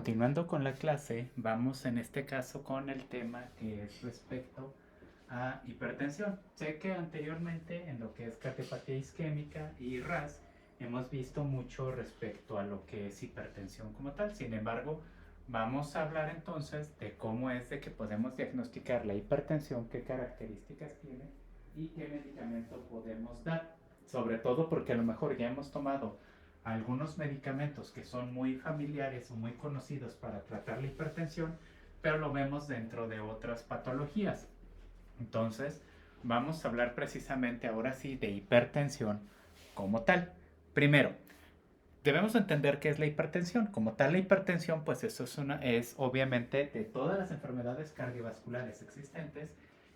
Continuando con la clase, vamos en este caso con el tema que es respecto a hipertensión. Sé que anteriormente en lo que es cardiopatía isquémica y RAS hemos visto mucho respecto a lo que es hipertensión como tal. Sin embargo, vamos a hablar entonces de cómo es de que podemos diagnosticar la hipertensión, qué características tiene y qué medicamento podemos dar. Sobre todo porque a lo mejor ya hemos tomado algunos medicamentos que son muy familiares o muy conocidos para tratar la hipertensión, pero lo vemos dentro de otras patologías. Entonces, vamos a hablar precisamente ahora sí de hipertensión como tal. Primero, debemos entender qué es la hipertensión. Como tal, la hipertensión, pues eso es obviamente de todas las enfermedades cardiovasculares existentes,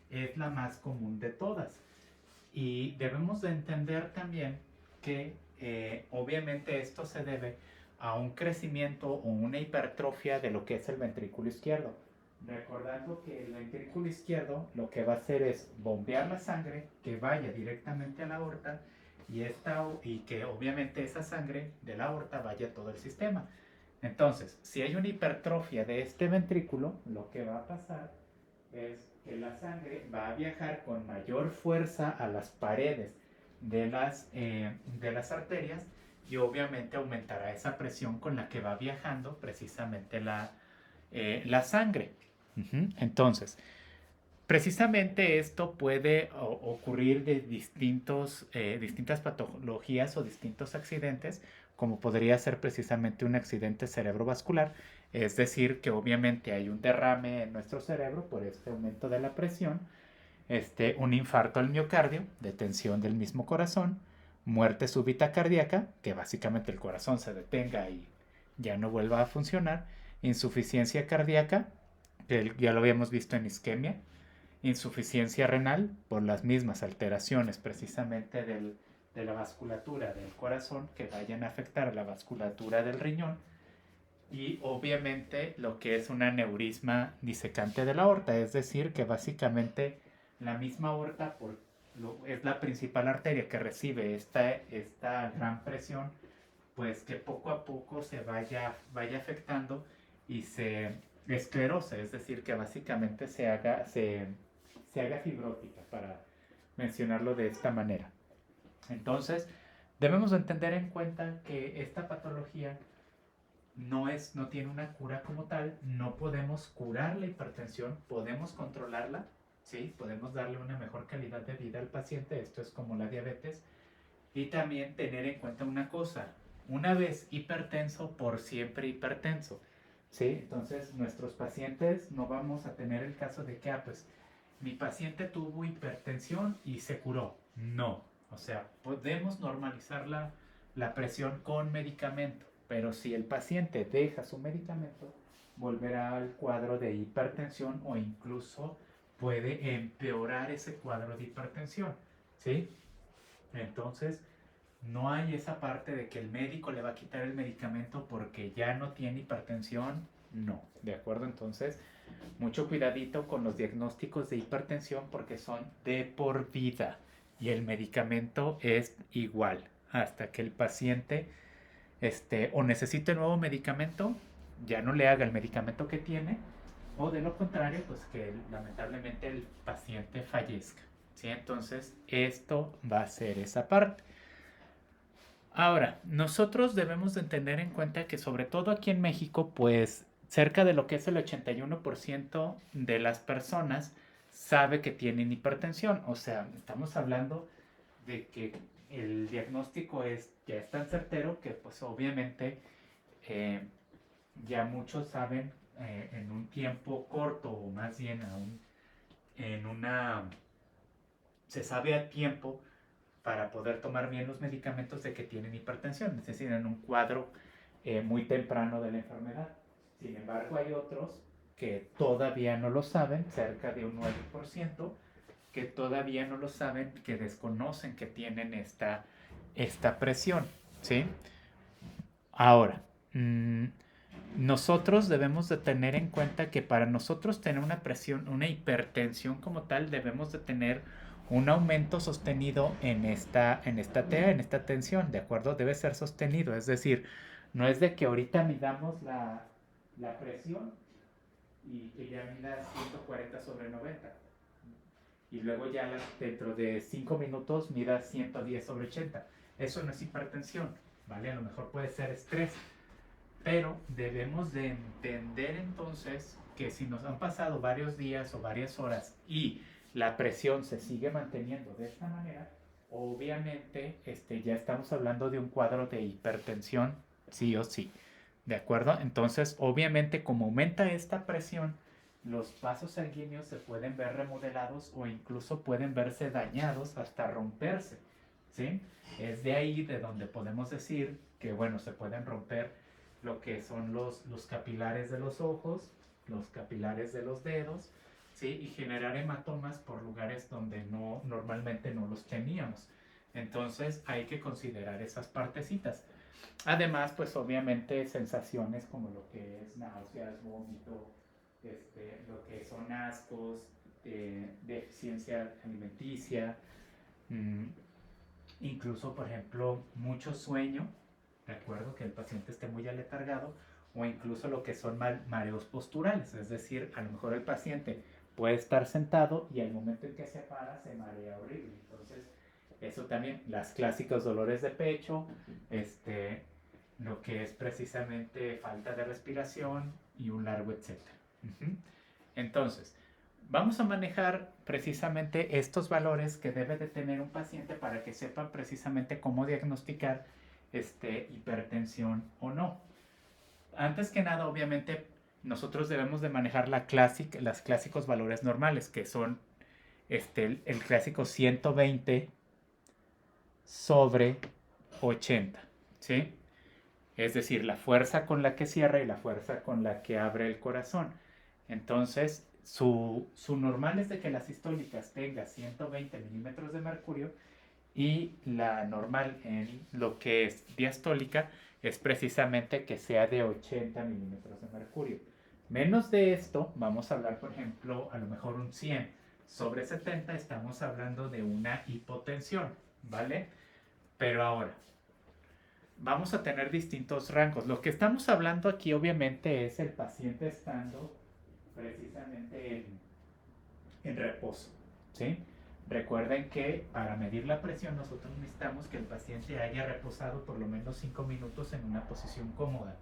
es la más común de todas. Y debemos de entender también que obviamente esto se debe a un crecimiento o una hipertrofia de lo que es el ventrículo izquierdo. Recordando que el ventrículo izquierdo lo que va a hacer es bombear la sangre que vaya directamente a la aorta y que obviamente esa sangre de la aorta vaya a todo el sistema. Entonces, si hay una hipertrofia de este ventrículo, lo que va a pasar es que la sangre va a viajar con mayor fuerza a las paredes de las arterias y obviamente aumentará esa presión con la que va viajando precisamente la sangre. Entonces, precisamente esto puede ocurrir de distintas patologías o distintos accidentes, como podría ser precisamente un accidente cerebrovascular, es decir, que obviamente hay un derrame en nuestro cerebro por este aumento de la presión, un infarto al miocardio, detención del mismo corazón, muerte súbita cardíaca, que básicamente el corazón se detenga y ya no vuelva a funcionar, insuficiencia cardíaca, que ya lo habíamos visto en isquemia, insuficiencia renal por las mismas alteraciones precisamente de la vasculatura del corazón que vayan a afectar a la vasculatura del riñón y obviamente lo que es un aneurisma disecante de la aorta, es decir, que básicamente la misma aorta es la principal arteria que recibe esta gran presión, pues que poco a poco vaya afectando y se esclerose, es decir, que básicamente se haga fibrótica, para mencionarlo de esta manera. Entonces, debemos entender en cuenta que esta patología no tiene una cura como tal, no podemos curar la hipertensión, podemos controlarla, ¿sí? Podemos darle una mejor calidad de vida al paciente, esto es como la diabetes, y también tener en cuenta una cosa, una vez hipertenso, por siempre hipertenso, ¿sí? Entonces, nuestros pacientes no vamos a tener el caso de que, pues, mi paciente tuvo hipertensión y se curó. No, o sea, podemos normalizar la presión con medicamento, pero si el paciente deja su medicamento, volverá al cuadro de hipertensión o incluso puede empeorar ese cuadro de hipertensión, ¿sí? Entonces, no hay esa parte de que el médico le va a quitar el medicamento porque ya no tiene hipertensión. No, ¿de acuerdo? Entonces, mucho cuidadito con los diagnósticos de hipertensión porque son de por vida y el medicamento es igual hasta que el paciente o necesite nuevo medicamento, ya no le haga el medicamento que tiene o de lo contrario, pues que lamentablemente el paciente fallezca. ¿Sí? Entonces, esto va a ser esa parte. Ahora, nosotros debemos de tener en cuenta que sobre todo aquí en México, pues cerca de lo que es el 81% de las personas sabe que tienen hipertensión. O sea, estamos hablando de que el diagnóstico ya es tan certero que pues obviamente eh, ya muchos saben en un tiempo corto o más bien aún en una... se sabe a tiempo para poder tomar bien los medicamentos de que tienen hipertensión, es decir, en un cuadro muy temprano de la enfermedad. Sin embargo, hay otros que todavía no lo saben, cerca de un 9%, que todavía no lo saben, que desconocen que tienen esta presión, ¿sí? Ahora, nosotros debemos de tener en cuenta que para nosotros tener una presión, una hipertensión como tal, debemos de tener un aumento sostenido en esta tensión, ¿de acuerdo? Debe ser sostenido, es decir, no es de que ahorita midamos la presión y que ya mida 140/90. Y luego ya dentro de 5 minutos mida 110/80. Eso no es hipertensión, ¿vale? A lo mejor puede ser estrés. Pero debemos de entender entonces que si nos han pasado varios días o varias horas y la presión se sigue manteniendo de esta manera, obviamente ya estamos hablando de un cuadro de hipertensión, sí o sí. ¿De acuerdo? Entonces, obviamente, como aumenta esta presión, los vasos sanguíneos se pueden ver remodelados o incluso pueden verse dañados hasta romperse, ¿sí? Es de ahí de donde podemos decir que, bueno, se pueden romper lo que son los capilares de los ojos, los capilares de los dedos, ¿sí? Y generar hematomas por lugares donde normalmente no los teníamos. Entonces hay que considerar esas partecitas. Además, pues obviamente sensaciones como lo que es náuseas, vómito, lo que son ascos, deficiencia alimenticia, incluso, por ejemplo, mucho sueño, de acuerdo, que el paciente esté muy aletargado, o incluso lo que son mareos posturales, es decir, a lo mejor el paciente puede estar sentado y al momento en que se para se marea horrible. Entonces, eso también, las clásicos dolores de pecho, lo que es precisamente falta de respiración y un largo etcétera. Entonces, vamos a manejar precisamente estos valores que debe de tener un paciente para que sepa precisamente cómo diagnosticar hipertensión o no. Antes que nada, obviamente, nosotros debemos de manejar las clásicos valores normales, que son el clásico 120/80, ¿sí? Es decir, la fuerza con la que cierra y la fuerza con la que abre el corazón. Entonces, su normal es de que las sistólicas tenga 120 milímetros de mercurio y la normal en lo que es diastólica es precisamente que sea de 80 milímetros de mercurio. Menos de esto, vamos a hablar, por ejemplo, a lo mejor un 100/70, estamos hablando de una hipotensión, ¿vale? Pero ahora, vamos a tener distintos rangos. Lo que estamos hablando aquí obviamente es el paciente estando precisamente en reposo, ¿sí? Recuerden que para medir la presión nosotros necesitamos que el paciente haya reposado por lo menos 5 minutos en una posición cómoda.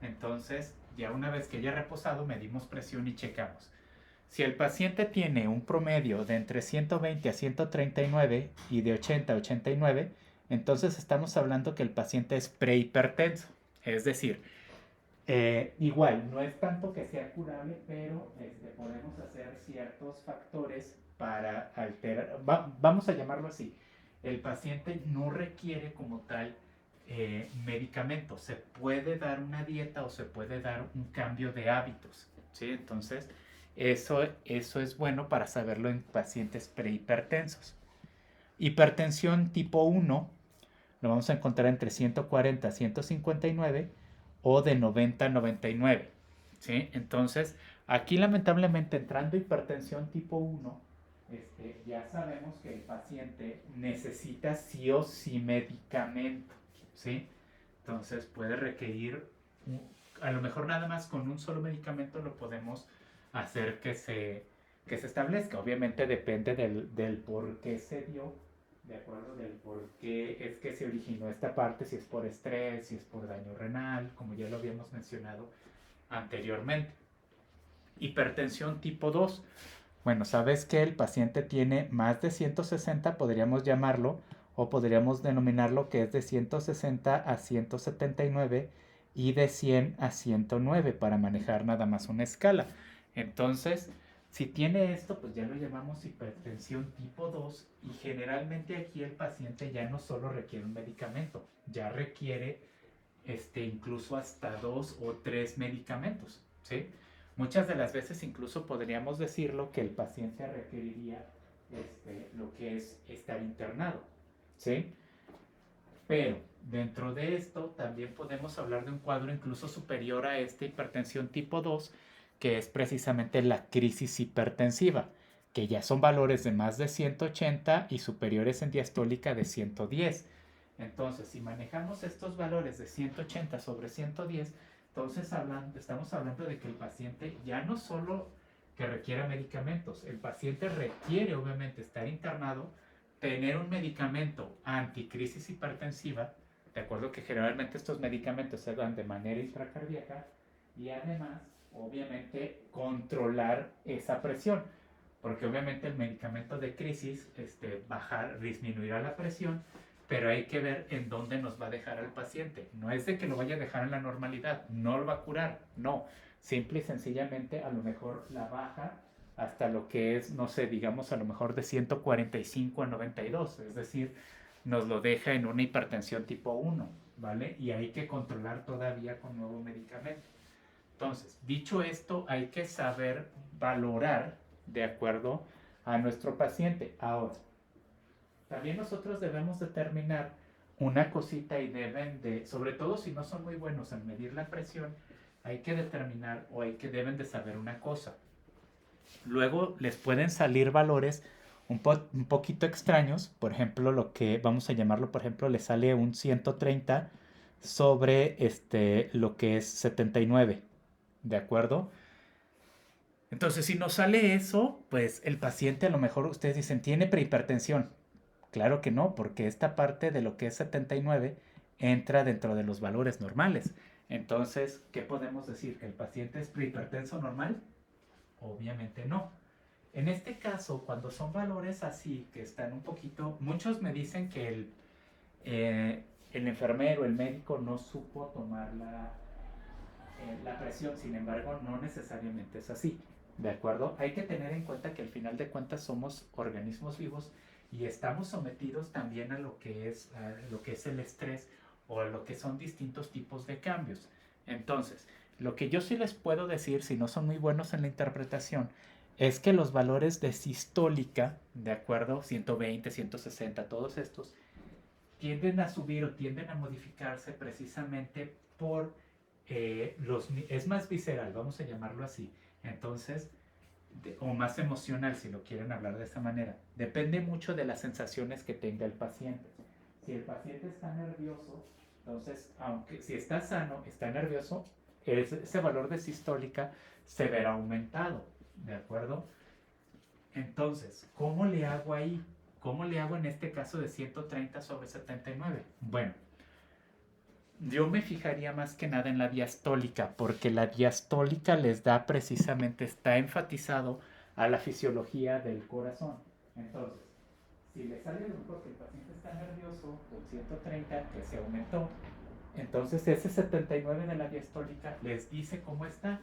Entonces, ya una vez que haya reposado, medimos presión y checamos. Si el paciente tiene un promedio de entre 120 a 139 y de 80 a 89, entonces estamos hablando que el paciente es prehipertenso. Es decir, igual, no es tanto que sea curable, pero podemos hacer ciertos factores para alterar, vamos a llamarlo así. El paciente no requiere como tal medicamentos, se puede dar una dieta o se puede dar un cambio de hábitos, ¿sí? Entonces, eso es bueno para saberlo en pacientes prehipertensos. Hipertensión tipo 1 lo vamos a encontrar entre 140 a 159 o de 90 a 99, ¿sí? Entonces, aquí lamentablemente entrando hipertensión tipo 1, ya sabemos que el paciente necesita sí o sí medicamento, ¿sí? Entonces puede requerir, a lo mejor nada más con un solo medicamento lo podemos hacer que se establezca. Obviamente depende del por qué se dio, de acuerdo, del por qué es que se originó esta parte, si es por estrés, si es por daño renal, como ya lo habíamos mencionado anteriormente. Hipertensión tipo 2. Bueno, sabes que el paciente tiene más de 160, podríamos llamarlo, o podríamos denominarlo que es de 160 a 179 y de 100 a 109 para manejar nada más una escala. Entonces, si tiene esto, pues ya lo llamamos hipertensión tipo 2 y generalmente aquí el paciente ya no solo requiere un medicamento, ya requiere incluso hasta 2 o 3 medicamentos, ¿sí? Muchas de las veces incluso podríamos decirlo que el paciente requeriría lo que es estar internado, ¿sí? Pero dentro de esto también podemos hablar de un cuadro incluso superior a esta hipertensión tipo 2, que es precisamente la crisis hipertensiva, que ya son valores de más de 180 y superiores en diastólica de 110. Entonces, si manejamos estos valores de 180/110, Entonces estamos hablando de que el paciente ya no solo que requiera medicamentos, el paciente requiere obviamente estar internado, tener un medicamento anticrisis hipertensiva, de acuerdo que generalmente estos medicamentos se dan de manera intracardíaca, y además obviamente controlar esa presión, porque obviamente el medicamento de crisis disminuirá la presión, pero hay que ver en dónde nos va a dejar al paciente. No es de que lo vaya a dejar en la normalidad, no lo va a curar, no. Simple y sencillamente a lo mejor la baja hasta lo que es, no sé, digamos a lo mejor de 145 a 92, es decir, nos lo deja en una hipertensión tipo 1, ¿vale? Y hay que controlar todavía con nuevo medicamento. Entonces, dicho esto, hay que saber valorar de acuerdo a nuestro paciente. Ahora, también nosotros debemos determinar una cosita y deben de, sobre todo si no son muy buenos en medir la presión, hay que determinar o deben de saber una cosa. Luego les pueden salir valores un poquito extraños, por ejemplo, lo que vamos a llamarlo, por ejemplo, le sale un 130 sobre lo que es 79, ¿de acuerdo? Entonces, si nos sale eso, pues el paciente a lo mejor ustedes dicen, tiene prehipertensión. Claro que no, porque esta parte de lo que es 79 entra dentro de los valores normales. Entonces, ¿qué podemos decir? ¿Que el paciente es prehipertenso normal? Obviamente no. En este caso, cuando son valores así, que están un poquito, muchos me dicen que el enfermero, el médico no supo tomar la presión, sin embargo, no necesariamente es así. ¿De acuerdo? Hay que tener en cuenta que al final de cuentas somos organismos vivos y estamos sometidos también a lo que es el estrés o a lo que son distintos tipos de cambios. Entonces, lo que yo sí les puedo decir, si no son muy buenos en la interpretación, es que los valores de sistólica, ¿de acuerdo? 120, 160, todos estos, tienden a subir o tienden a modificarse precisamente por es más visceral, vamos a llamarlo así. Entonces, o más emocional, si lo quieren hablar de esa manera. Depende mucho de las sensaciones que tenga el paciente. Si el paciente está nervioso, entonces, aunque si está sano, está nervioso, ese valor de sistólica se verá aumentado, ¿de acuerdo? Entonces, ¿cómo le hago ahí? ¿Cómo le hago en este caso de 130 sobre 79? Bueno, yo me fijaría más que nada en la diastólica, porque la diastólica les da precisamente, está enfatizado a la fisiología del corazón. Entonces, si le sale a lo mejor que el paciente está nervioso con 130, que se aumentó, entonces ese 79 de la diastólica les dice cómo está.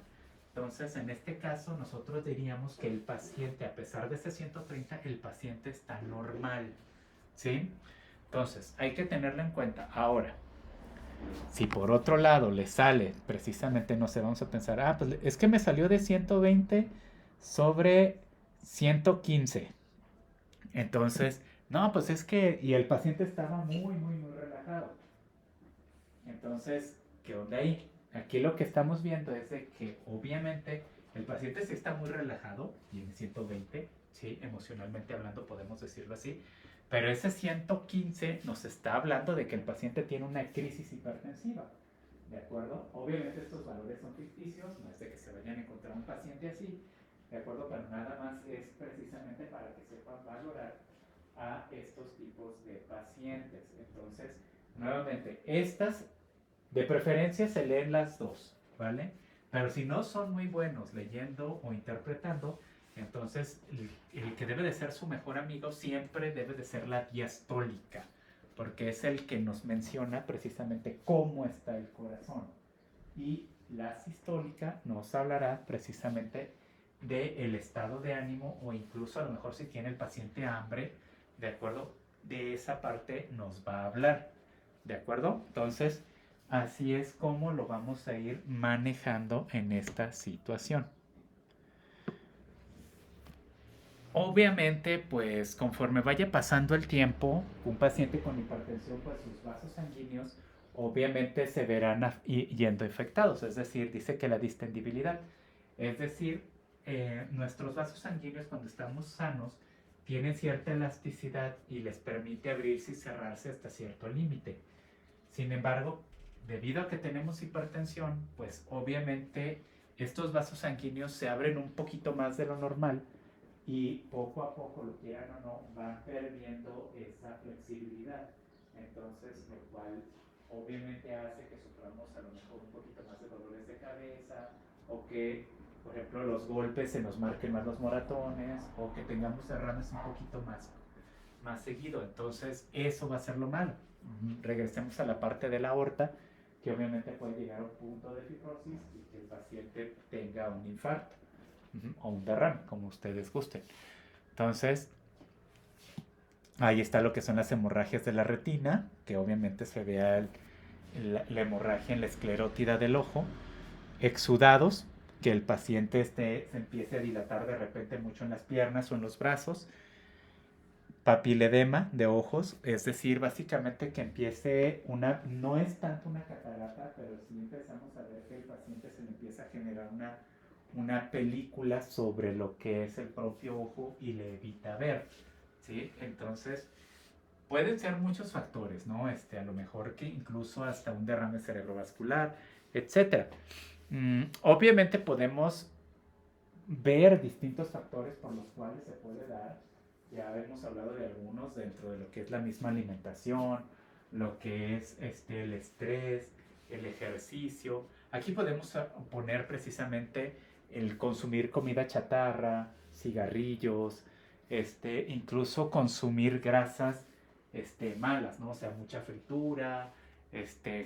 Entonces, en este caso, nosotros diríamos que el paciente, a pesar de ese 130, el paciente está normal, ¿sí? Entonces, hay que tenerlo en cuenta. Ahora, si por otro lado le sale precisamente, no sé, vamos a pensar, pues es que me salió de 120 sobre 115. Entonces, no, pues es que, y el paciente estaba muy, muy, muy relajado. Entonces, ¿qué onda ahí? Aquí lo que estamos viendo es de que obviamente el paciente sí está muy relajado, y en 120, sí, emocionalmente hablando podemos decirlo así, pero ese 115 nos está hablando de que el paciente tiene una crisis hipertensiva, ¿de acuerdo? Obviamente estos valores son ficticios, no es de que se vayan a encontrar un paciente así, ¿de acuerdo? Pero nada más es precisamente para que sepan valorar a estos tipos de pacientes. Entonces, nuevamente, estas de preferencia se leen las dos, ¿vale? Pero si no son muy buenos leyendo o interpretando, entonces el que debe de ser su mejor amigo siempre debe de ser la diastólica, porque es el que nos menciona precisamente cómo está el corazón. Y la sistólica nos hablará precisamente del estado de ánimo o incluso a lo mejor si tiene el paciente hambre, ¿de acuerdo? De esa parte nos va a hablar, ¿de acuerdo? Entonces, así es como lo vamos a ir manejando en esta situación. Obviamente, pues conforme vaya pasando el tiempo, un paciente con hipertensión, pues sus vasos sanguíneos obviamente se verán yendo afectados, es decir, dice que la distendibilidad, es decir, nuestros vasos sanguíneos cuando estamos sanos tienen cierta elasticidad y les permite abrirse y cerrarse hasta cierto límite. Sin embargo, debido a que tenemos hipertensión, pues obviamente estos vasos sanguíneos se abren un poquito más de lo normal y poco a poco, lo quieran o no, van perdiendo esa flexibilidad. Entonces, lo cual obviamente hace que suframos a lo mejor un poquito más de dolores de cabeza o que, por ejemplo, los golpes se nos marquen más los moratones o que tengamos derrames un poquito más seguido. Entonces, eso va a ser lo malo. Regresemos a la parte de la aorta, que obviamente puede llegar a un punto de fibrosis y que el paciente tenga un infarto o un derrame, como ustedes gusten. Entonces, ahí está lo que son las hemorragias de la retina, que obviamente se vea la hemorragia en la esclerótida del ojo, exudados, que el paciente se empiece a dilatar de repente mucho en las piernas o en los brazos, papiledema de ojos, es decir, básicamente que empiece no es tanto una catarata, pero sí empezamos a ver que el paciente se le empieza a generar una película sobre lo que es el propio ojo y le evita ver, ¿sí? Entonces, pueden ser muchos factores, ¿no? A lo mejor que incluso hasta un derrame cerebrovascular, etcétera. Obviamente podemos ver distintos factores por los cuales se puede dar. Ya hemos hablado de algunos dentro de lo que es la misma alimentación, lo que es el estrés, el ejercicio. Aquí podemos poner precisamente el consumir comida chatarra, cigarrillos, incluso consumir grasas malas, ¿no? O sea, mucha fritura,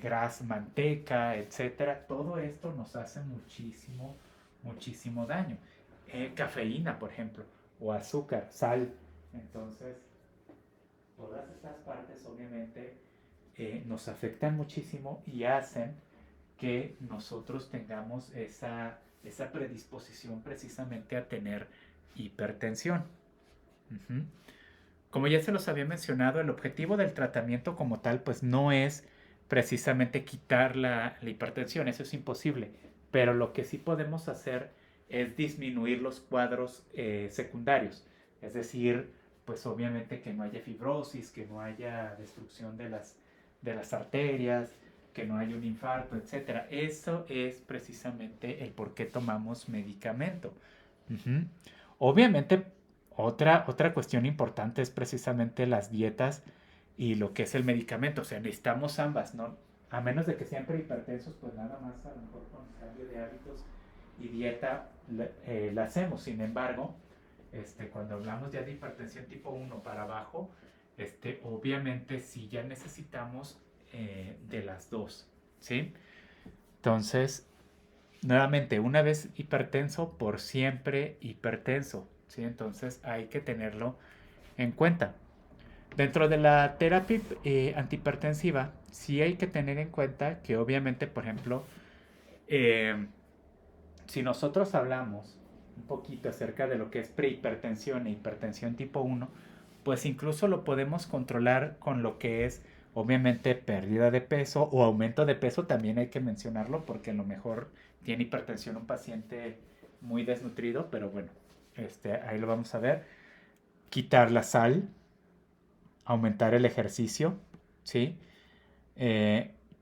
grasa, manteca, etcétera. Todo esto nos hace muchísimo daño. Cafeína, por ejemplo, o azúcar, sal. Entonces, todas estas partes obviamente nos afectan muchísimo y hacen que nosotros tengamos esa predisposición precisamente a tener hipertensión. Como ya se los había mencionado, el objetivo del tratamiento como tal pues no es precisamente quitar la hipertensión, eso es imposible, pero lo que sí podemos hacer es disminuir los cuadros secundarios, es decir, pues obviamente que no haya fibrosis, que no haya destrucción de las arterias, que no haya un infarto, etc. Eso es precisamente el por qué tomamos medicamento. Obviamente, otra cuestión importante es precisamente las dietas y lo que es el medicamento. O sea, necesitamos ambas, ¿no? A menos de que sean hipertensos, pues nada más a lo mejor con cambio de hábitos y dieta la hacemos. Sin embargo, cuando hablamos ya de hipertensión tipo 1 para abajo, obviamente sí ya necesitamos de las dos, ¿sí? Entonces, nuevamente, una vez hipertenso, por siempre hipertenso, ¿sí? Entonces hay que tenerlo en cuenta. Dentro de la terapia antihipertensiva, sí hay que tener en cuenta que obviamente, por ejemplo, si nosotros hablamos un poquito acerca de lo que es prehipertensión e hipertensión tipo 1, pues incluso lo podemos controlar con lo que es, obviamente, pérdida de peso o aumento de peso, también hay que mencionarlo porque a lo mejor tiene hipertensión un paciente muy desnutrido, pero bueno, ahí lo vamos a ver. Quitar la sal, aumentar el ejercicio, ¿sí?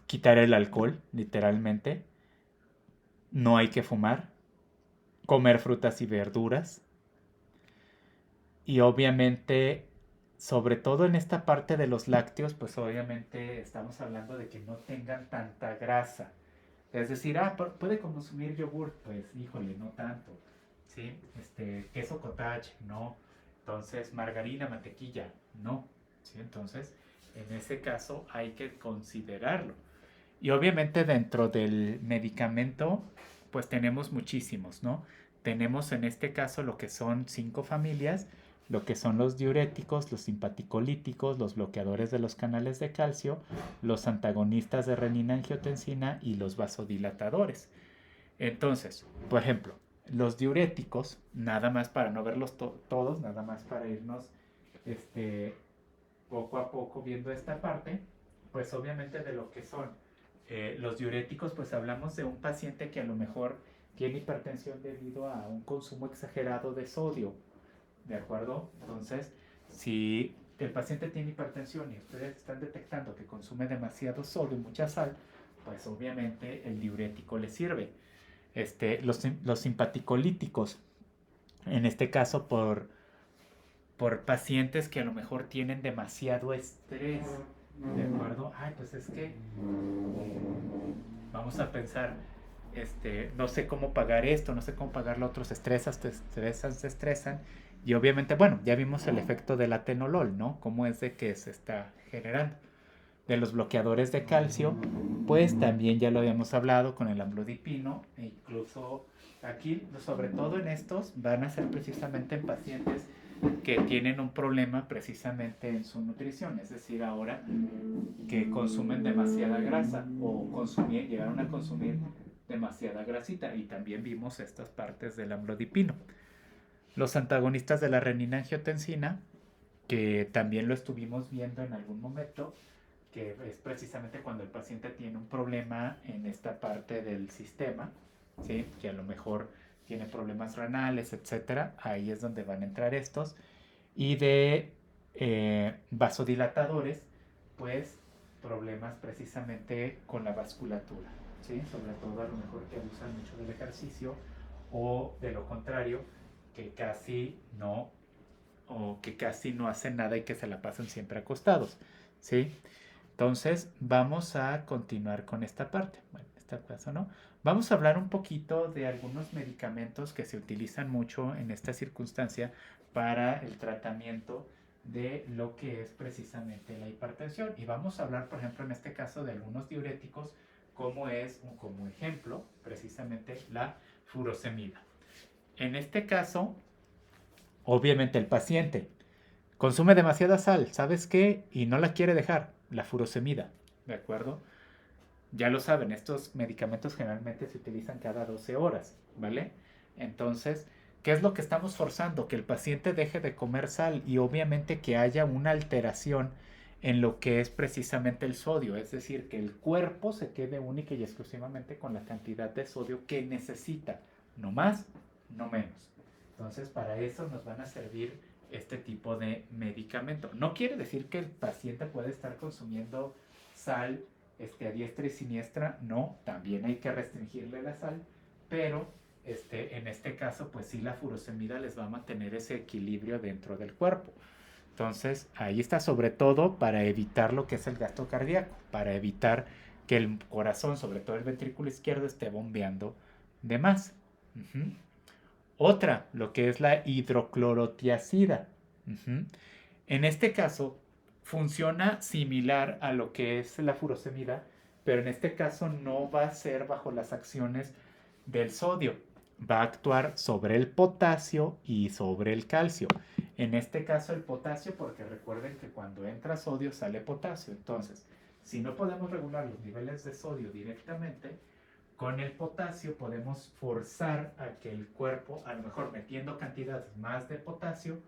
Quitar el alcohol, literalmente. No hay que fumar. Comer frutas y verduras. Y obviamente, sobre todo en esta parte de los lácteos, pues obviamente estamos hablando de que no tengan tanta grasa. Es decir, puede consumir yogur, pues híjole, no tanto. ¿Sí? Queso cottage, no. Entonces, margarina, mantequilla, no. ¿Sí? Entonces, en ese caso hay que considerarlo. Y obviamente dentro del medicamento, pues tenemos muchísimos, ¿no? Tenemos en este caso lo que son 5 familias, lo que son los diuréticos, los simpaticolíticos, los bloqueadores de los canales de calcio, los antagonistas de renina-angiotensina y los vasodilatadores. Entonces, por ejemplo, los diuréticos, nada más para no verlos todos, nada más para irnos poco a poco viendo esta parte, pues obviamente de lo que son los diuréticos, pues hablamos de un paciente que a lo mejor tiene hipertensión debido a un consumo exagerado de sodio, ¿de acuerdo? Entonces, si el paciente tiene hipertensión y ustedes están detectando que consume demasiado sodio y mucha sal, pues obviamente el diurético le sirve. Los simpaticolíticos, en este caso por pacientes que a lo mejor tienen demasiado estrés, ¿de acuerdo? Ay, pues es que vamos a pensar, no sé cómo pagar esto, no sé cómo pagar lo otro, se estresan, te estresan, se estresan. Y obviamente, bueno, ya vimos el efecto del atenolol, ¿no? Cómo es de que se está generando. De los bloqueadores de calcio, pues también ya lo habíamos hablado con el amlodipino, e incluso aquí, sobre todo en estos, van a ser precisamente en pacientes que tienen un problema precisamente en su nutrición, es decir, ahora que consumen demasiada grasa o llegaron a consumir demasiada grasita, y también vimos estas partes del amlodipino. Los antagonistas de la renina-angiotensina, que también lo estuvimos viendo en algún momento, que es precisamente cuando el paciente tiene un problema en esta parte del sistema, ¿sí? Que a lo mejor tiene problemas renales, etcétera. Ahí es donde van a entrar estos. Y de vasodilatadores, pues problemas precisamente con la vasculatura, ¿sí? Sobre todo a lo mejor que abusan mucho del ejercicio, o de lo contrario, que casi no, o que casi no hacen nada y que se la pasan siempre acostados, ¿sí? Entonces vamos a continuar con esta parte. Bueno, esta cosa no. Vamos a hablar un poquito de algunos medicamentos que se utilizan mucho en esta circunstancia para el tratamiento de lo que es precisamente la hipertensión. Y vamos a hablar, por ejemplo, en este caso de algunos diuréticos, como es, como ejemplo, precisamente la furosemida. En este caso, obviamente el paciente consume demasiada sal, ¿sabes qué? Y no la quiere dejar, la furosemida, ¿de acuerdo? Ya lo saben, estos medicamentos generalmente se utilizan cada 12 horas, ¿vale? Entonces, ¿qué es lo que estamos forzando? Que el paciente deje de comer sal y obviamente que haya una alteración en lo que es precisamente el sodio, es decir, que el cuerpo se quede única y exclusivamente con la cantidad de sodio que necesita, no más, no menos. Entonces, para eso nos van a servir este tipo de medicamento. No quiere decir que el paciente puede estar consumiendo sal a diestra y siniestra, no, también hay que restringirle la sal, pero en este caso, pues sí, la furosemida les va a mantener ese equilibrio dentro del cuerpo. Entonces, ahí está, sobre todo para evitar lo que es el gasto cardíaco, para evitar que el corazón, sobre todo el ventrículo izquierdo, esté bombeando de más. Uh-huh. Otra, lo que es la hidroclorotiazida. Uh-huh. En este caso, funciona similar a lo que es la furosemida, pero en este caso no va a ser bajo las acciones del sodio. Va a actuar sobre el potasio y sobre el calcio. En este caso el potasio, porque recuerden que cuando entra sodio sale potasio. Entonces, si no podemos regular los niveles de sodio directamente, con el potasio podemos forzar a que el cuerpo, a lo mejor metiendo cantidades más de potasio,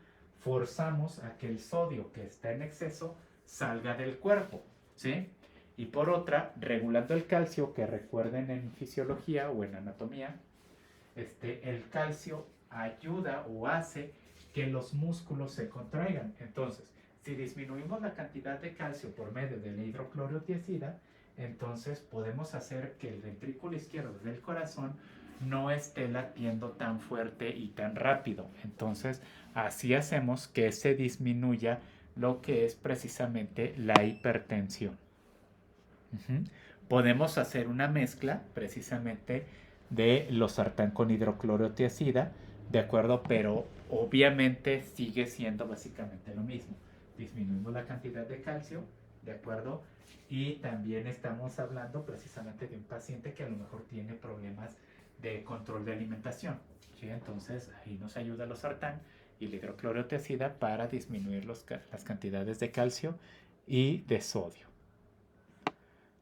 forzamos a que el sodio que está en exceso salga del cuerpo, ¿sí? Y por otra, regulando el calcio, que recuerden en fisiología o en anatomía, el calcio ayuda o hace que los músculos se contraigan. Entonces, si disminuimos la cantidad de calcio por medio de la hidroclorotiazida, entonces podemos hacer que el ventrículo izquierdo del corazón no esté latiendo tan fuerte y tan rápido. Entonces, así hacemos que se disminuya lo que es precisamente la hipertensión. Uh-huh. Podemos hacer una mezcla precisamente de losartán con hidroclorotiazida, ¿de acuerdo? Pero obviamente sigue siendo básicamente lo mismo. Disminuimos la cantidad de calcio, ¿de acuerdo? Y también estamos hablando precisamente de un paciente que a lo mejor tiene problemas de control de alimentación, ¿sí? Entonces ahí nos ayuda el losartán y la hidroclorotiazida para disminuir las cantidades de calcio y de sodio.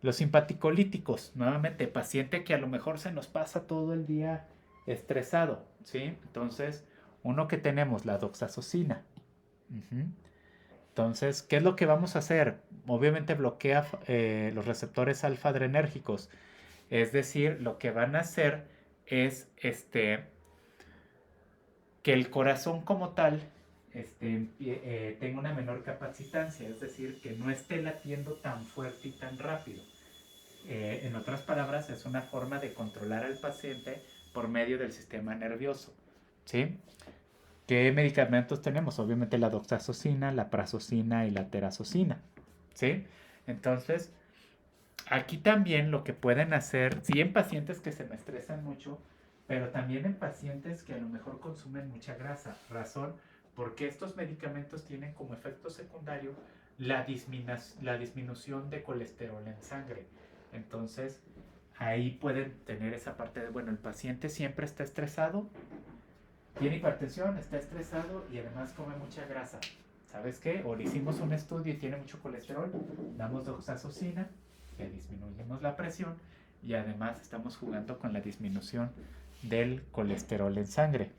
Los simpaticolíticos, nuevamente, paciente que a lo mejor se nos pasa todo el día estresado, ¿sí? Entonces, uno que tenemos, la doxazocina. Uh-huh. Entonces, ¿qué es lo que vamos a hacer? Obviamente bloquea los receptores alfa-adrenérgicos. Es decir, lo que van a hacer es que el corazón como tal tenga una menor capacitancia, es decir, que no esté latiendo tan fuerte y tan rápido. En otras palabras, es una forma de controlar al paciente por medio del sistema nervioso. ¿Sí? ¿Qué medicamentos tenemos? Obviamente la doxazocina, la prazosina y la terazocina. ¿Sí? Entonces, aquí también lo que pueden hacer, sí en pacientes que se me estresan mucho, pero también en pacientes que a lo mejor consumen mucha grasa. Razón, porque estos medicamentos tienen como efecto secundario la disminución de colesterol en sangre. Entonces, ahí pueden tener esa parte de, bueno, el paciente siempre está estresado, tiene hipertensión, está estresado y además come mucha grasa. ¿Sabes qué? O le hicimos un estudio y tiene mucho colesterol, damos doxazocina, que disminuimos la presión y además estamos jugando con la disminución del colesterol en sangre.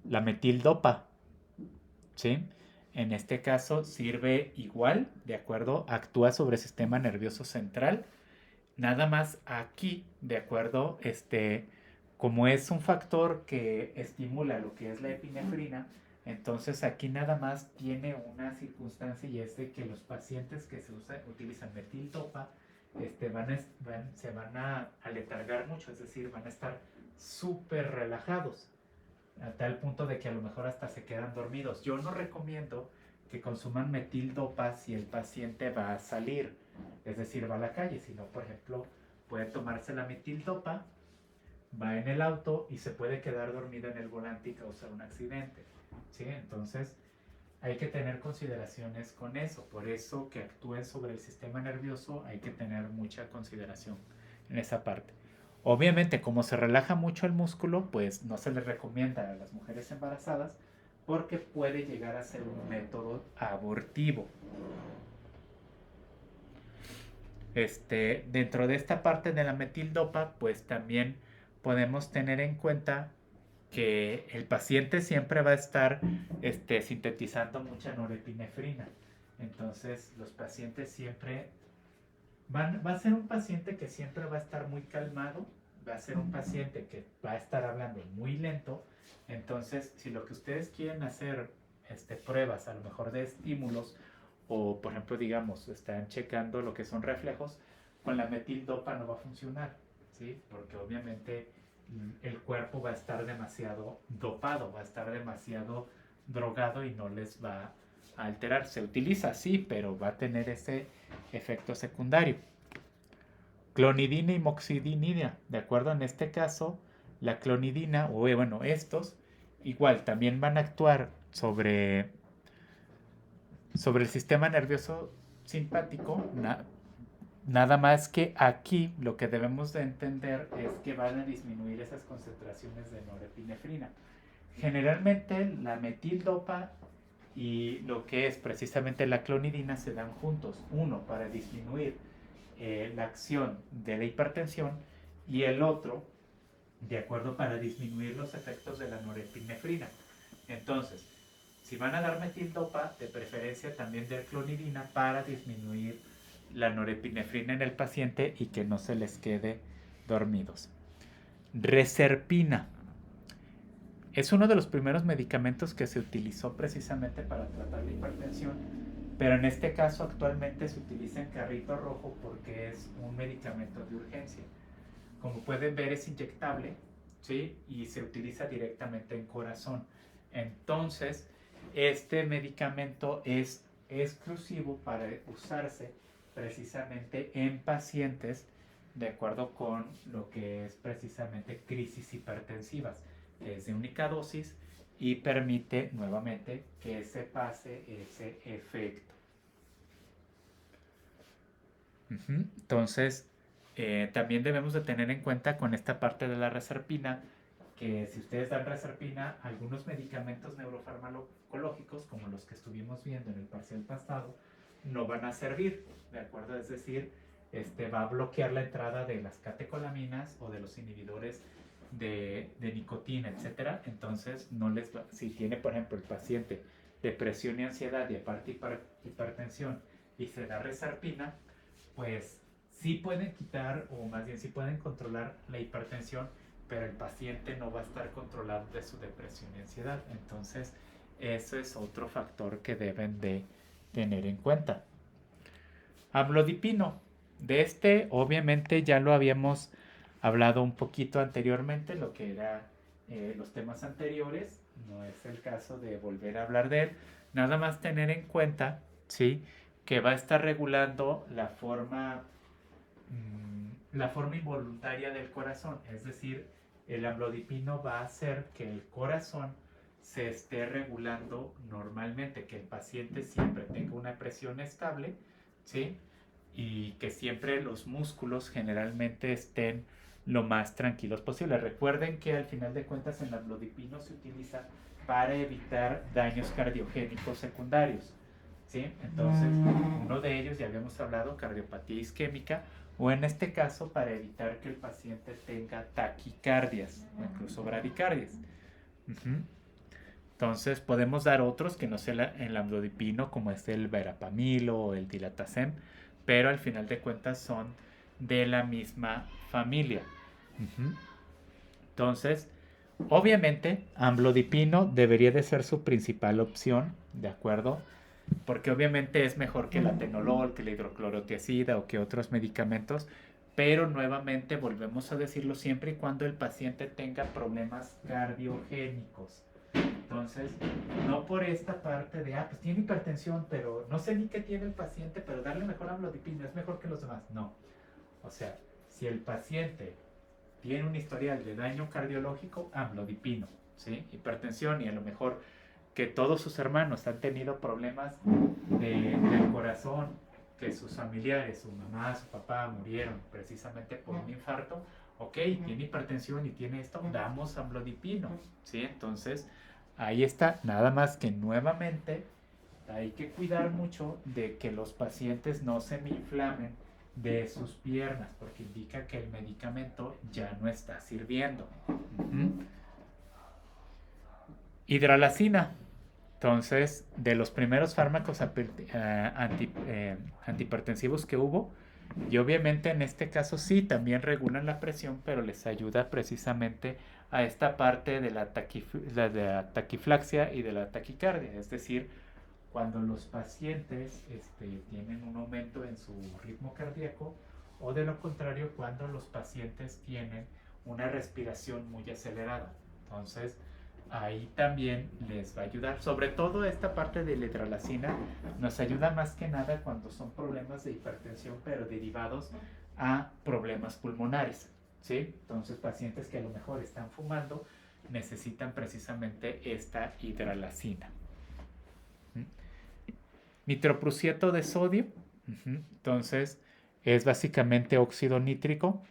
La metildopa, ¿sí? En este caso sirve igual, ¿de acuerdo? Actúa sobre el sistema nervioso central. Nada más aquí, ¿de acuerdo? Como es un factor que estimula lo que es la epinefrina, entonces aquí nada más tiene una circunstancia y es de que los pacientes que utilizan metildopa se van a aletargar mucho, es decir, van a estar súper relajados a tal punto de que a lo mejor hasta se quedan dormidos. Yo no recomiendo que consuman metildopa si el paciente va a salir, es decir, va a la calle, sino, por ejemplo, puede tomarse la metildopa, va en el auto y se puede quedar dormido en el volante y causar un accidente. ¿Sí? Entonces, hay que tener consideraciones con eso. Por eso que actúen sobre el sistema nervioso hay que tener mucha consideración en esa parte. Obviamente, como se relaja mucho el músculo, pues no se les recomienda a las mujeres embarazadas porque puede llegar a ser un método abortivo. Dentro de esta parte de la metildopa, pues también podemos tener en cuenta que el paciente siempre va a estar sintetizando mucha norepinefrina. Entonces, los pacientes siempre va a ser un paciente que siempre va a estar muy calmado, va a ser un paciente que va a estar hablando muy lento. Entonces, si lo que ustedes quieren hacer pruebas a lo mejor de estímulos o por ejemplo digamos están checando lo que son reflejos, con la metildopa no va a funcionar, ¿sí? Porque obviamente el cuerpo va a estar demasiado dopado, va a estar demasiado drogado y no les va a alterar. Se utiliza sí, pero va a tener ese efecto secundario. Clonidina y moxidinina, ¿de acuerdo? En este caso, la clonidina, o bueno, estos, igual también van a actuar sobre el sistema nervioso simpático, nada más que aquí lo que debemos de entender es que van a disminuir esas concentraciones de norepinefrina. Generalmente la metildopa y lo que es precisamente la clonidina se dan juntos. Uno para disminuir la acción de la hipertensión y el otro, de acuerdo, para disminuir los efectos de la norepinefrina. Entonces, si van a dar metildopa, de preferencia también der clonidina para disminuir la norepinefrina en el paciente y que no se les quede dormidos. Reserpina. Es uno de los primeros medicamentos que se utilizó precisamente para tratar la hipertensión, pero en este caso actualmente se utiliza en carrito rojo porque es un medicamento de urgencia. Como pueden ver es inyectable, ¿sí? Y se utiliza directamente en corazón. Entonces, este medicamento es exclusivo para usarse precisamente en pacientes de acuerdo con lo que es precisamente crisis hipertensivas, que es de única dosis y permite nuevamente que se pase ese efecto. Entonces, también debemos de tener en cuenta con esta parte de la reserpina que si ustedes dan reserpina, algunos medicamentos neurofarmacológicos, como los que estuvimos viendo en el parcial pasado, no van a servir, ¿de acuerdo? Es decir, va a bloquear la entrada de las catecolaminas o de los inhibidores de nicotina, etcétera. Entonces, no les va, si tiene, por ejemplo, el paciente depresión y ansiedad y aparte hipertensión y se da reserpina, pues sí pueden quitar o más bien sí pueden controlar la hipertensión, pero el paciente no va a estar controlado de su depresión y ansiedad. Entonces, eso es otro factor que deben de tener en cuenta. Amlodipino. De este, obviamente, ya lo habíamos hablado un poquito anteriormente, lo que era los temas anteriores. No es el caso de volver a hablar de él. Nada más tener en cuenta, ¿sí? Que va a estar regulando la forma involuntaria del corazón. Es decir, el amlodipino va a hacer que el corazón se esté regulando normalmente, que el paciente siempre tenga una presión estable, ¿sí? Y que siempre los músculos generalmente estén lo más tranquilos posible. Recuerden que al final de cuentas el amlodipino se utiliza para evitar daños cardiogénicos secundarios, ¿sí? Entonces, uno de ellos, ya habíamos hablado, cardiopatía isquémica, o en este caso para evitar que el paciente tenga taquicardias o incluso bradicardias. Uh-huh. Entonces podemos dar otros que no sea el amlodipino, como es el verapamilo o el dilatacem, pero al final de cuentas son de la misma familia. Uh-huh. Entonces, obviamente, amlodipino debería de ser su principal opción, ¿de acuerdo? Porque obviamente es mejor que el atenolol, que la hidroclorotiazida o que otros medicamentos, pero nuevamente volvemos a decirlo siempre y cuando el paciente tenga problemas cardiogénicos. Entonces, no por esta parte de, pues tiene hipertensión, pero no sé ni qué tiene el paciente, pero darle mejor amlodipino es mejor que los demás. No. O sea, si el paciente tiene un historial de daño cardiológico, amlodipino, ¿sí? Hipertensión y a lo mejor que todos sus hermanos han tenido problemas del corazón, que sus familiares, su mamá, su papá murieron precisamente por un infarto, ok, tiene hipertensión y tiene esto, damos amlodipino, ¿sí? Entonces, ahí está, nada más que nuevamente hay que cuidar mucho de que los pacientes no se me inflamen de sus piernas, porque indica que el medicamento ya no está sirviendo. Uh-huh. Hidralacina. Entonces, de los primeros fármacos antihipertensivos que hubo, y obviamente en este caso sí, también regulan la presión, pero les ayuda precisamente a esta parte de la taquiflaxia y de la taquicardia, es decir, cuando los pacientes tienen un aumento en su ritmo cardíaco o de lo contrario cuando los pacientes tienen una respiración muy acelerada. Entonces, ahí también les va a ayudar. Sobre todo esta parte de la hidralacina nos ayuda más que nada cuando son problemas de hipertensión, pero derivados a problemas pulmonares, ¿sí? Entonces, pacientes que a lo mejor están fumando necesitan precisamente esta hidralacina. Nitroprusiato de sodio, entonces es básicamente óxido nítrico.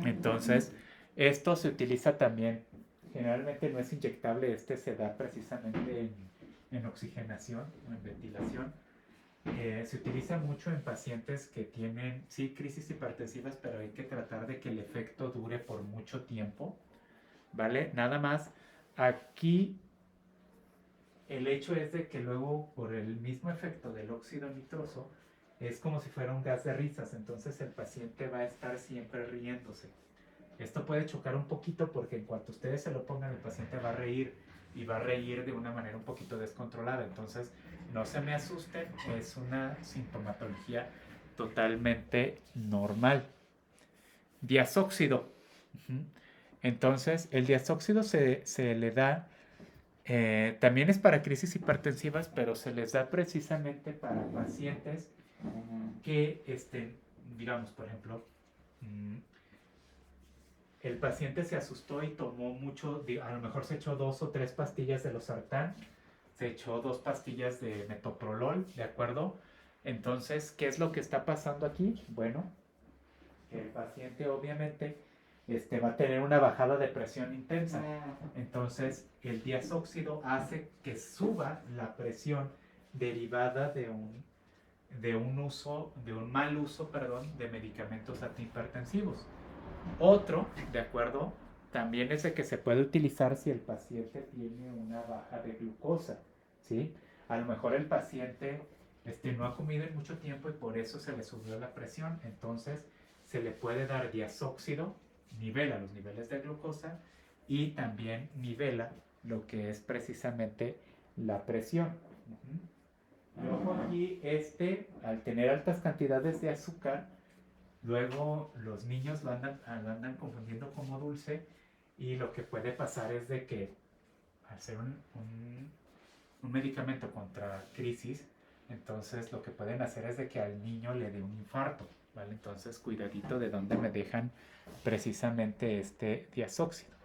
Entonces, esto se utiliza también, generalmente no es inyectable, se da precisamente en oxigenación o en ventilación. Se utiliza mucho en pacientes que tienen, sí, crisis hipertensivas, pero hay que tratar de que el efecto dure por mucho tiempo, ¿vale? Nada más, aquí el hecho es de que luego, por el mismo efecto del óxido nitroso, es como si fuera un gas de risas, entonces el paciente va a estar siempre riéndose. Esto puede chocar un poquito porque en cuanto ustedes se lo pongan, el paciente va a reír y va a reír de una manera un poquito descontrolada. Entonces, no se me asusten, es una sintomatología totalmente normal. Diazóxido. Entonces, el diazóxido se le da, también es para crisis hipertensivas, pero se les da precisamente para pacientes que digamos, por ejemplo, el paciente se asustó y tomó mucho, a lo mejor se echó 2 o 3 pastillas de losartán, se echó 2 pastillas de metoprolol, ¿de acuerdo? Entonces, ¿qué es lo que está pasando aquí? Bueno, el paciente obviamente va a tener una bajada de presión intensa. Entonces, el diazóxido hace que suba la presión derivada de un mal uso, de medicamentos antihipertensivos. Otro, ¿de acuerdo? También es el que se puede utilizar si el paciente tiene una baja de glucosa, ¿sí? A lo mejor el paciente no ha comido en mucho tiempo y por eso se le subió la presión, entonces se le puede dar diazóxido, nivela los niveles de glucosa y también nivela lo que es precisamente la presión. Luego aquí al tener altas cantidades de azúcar, Luego los niños lo andan confundiendo como dulce y lo que puede pasar es de que al ser un medicamento contra crisis, entonces lo que pueden hacer es de que al niño le dé un infarto, ¿vale? Entonces cuidadito de dónde me dejan precisamente este diazóxido.